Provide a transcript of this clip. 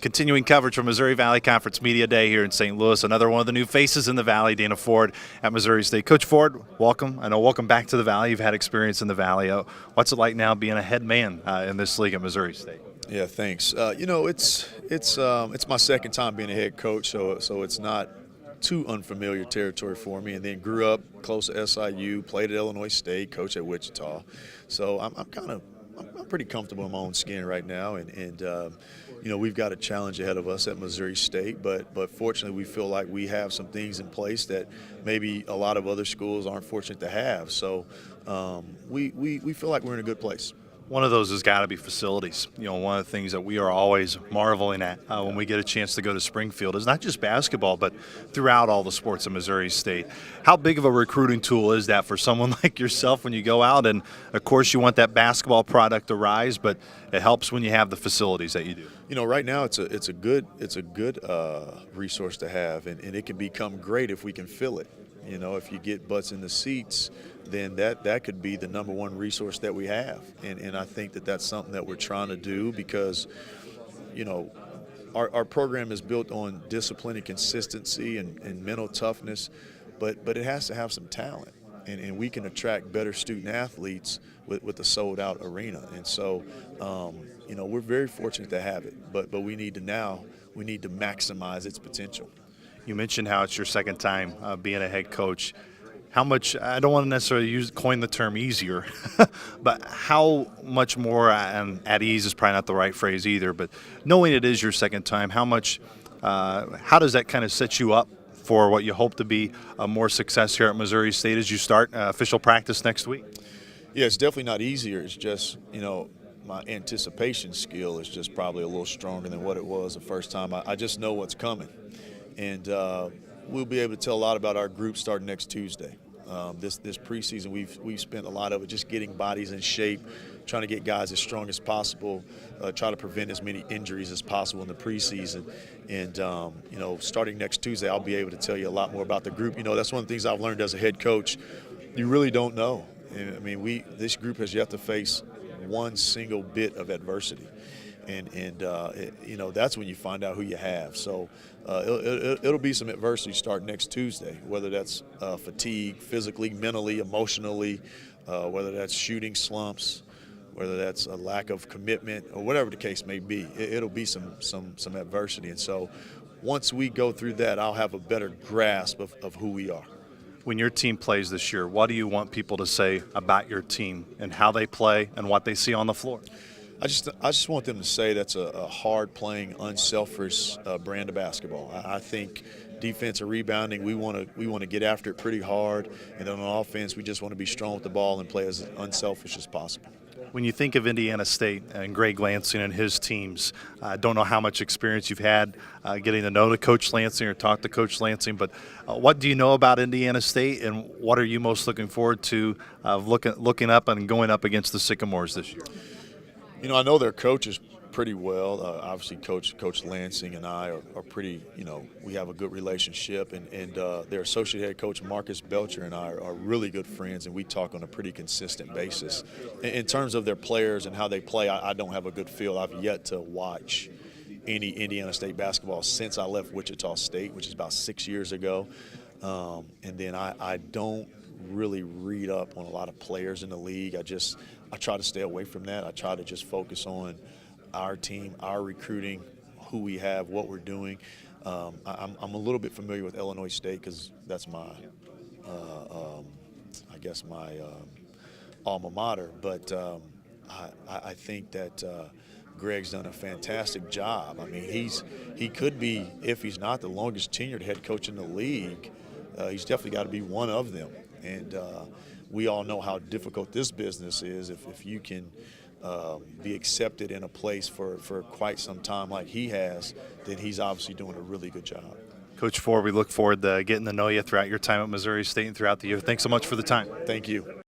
Continuing coverage from Missouri Valley Conference Media Day here in St. Louis. Another one of the new faces in the Valley, Dana Ford at Missouri State. Coach Ford, welcome. I know welcome back to the Valley. You've had experience in the Valley. What's it like now being a head man in this league at Missouri State? Yeah, thanks. It's my second time being a head coach, so it's not too unfamiliar territory for me. And then grew up close to SIU, played at Illinois State, coached at Wichita. So I'm pretty comfortable in my own skin right now, and we've got a challenge ahead of us at Missouri State, but fortunately we feel like we have some things in place that maybe a lot of other schools aren't fortunate to have. So we feel like we're in a good place. One of those has got to be facilities. One of the things that we are always marveling at when we get a chance to go to Springfield is not just basketball, but throughout all the sports in Missouri State. How big of a recruiting tool is that for someone like yourself when you go out? And, of course, you want that basketball product to rise, but it helps when you have the facilities that you do. Right now it's a good resource to have, and it can become great if we can fill it. If you get butts in the seats, then that could be the number one resource that we have. And I think that's something that we're trying to do because, our program is built on discipline and consistency and mental toughness, but it has to have some talent. And we can attract better student athletes with a sold-out arena. And so, we're very fortunate to have it, but we need to maximize its potential. You mentioned how it's your second time being a head coach. How much, I don't want to necessarily coin the term easier, but how much more, and at ease is probably not the right phrase either, but knowing it is your second time, how does that kind of set you up for what you hope to be more success here at Missouri State as you start official practice next week? Yeah, it's definitely not easier. It's just, my anticipation skill is just probably a little stronger than what it was the first time. I just know what's coming. And we'll be able to tell a lot about our group starting next Tuesday. This preseason, we've spent a lot of it just getting bodies in shape, trying to get guys as strong as possible, try to prevent as many injuries as possible in the preseason. And starting next Tuesday, I'll be able to tell you a lot more about the group. That's one of the things I've learned as a head coach. You really don't know. I mean, this group has yet to face one single bit of adversity. And that's when you find out who you have. So it'll be some adversity start next Tuesday, whether that's fatigue, physically, mentally, emotionally, whether that's shooting slumps, whether that's a lack of commitment, or whatever the case may be. It'll be some adversity. And so once we go through that, I'll have a better grasp of who we are. When your team plays this year, what do you want people to say about your team and how they play and what they see on the floor? I just want them to say that's a hard-playing, unselfish brand of basketball. I think defense and rebounding, we want to get after it pretty hard, and then on offense, we just want to be strong with the ball and play as unselfish as possible. When you think of Indiana State and Greg Lansing and his teams, I don't know how much experience you've had getting to know Coach Lansing or talk to Coach Lansing, but what do you know about Indiana State, and what are you most looking forward to looking up and going up against the Sycamores this year? I know their coaches pretty well. Obviously, Coach Lansing and I are pretty, we have a good relationship. And their associate head coach, Marcus Belcher, and I are really good friends, and we talk on a pretty consistent basis. In terms of their players and how they play, I don't have a good feel. I've yet to watch any Indiana State basketball since I left Wichita State, which is about 6 years ago. And then I don't really read up on a lot of players in the league. I try to stay away from that. I try to just focus on our team, our recruiting, who we have, what we're doing. I'm a little bit familiar with Illinois State because that's my alma mater. But I think that Greg's done a fantastic job. I mean, he could be, if he's not the longest tenured head coach in the league, he's definitely got to be one of them. And we all know how difficult this business is. If you can be accepted in a place for quite some time like he has, then he's obviously doing a really good job. Coach Ford, we look forward to getting to know you throughout your time at Missouri State and throughout the year. Thanks so much for the time. Thank you.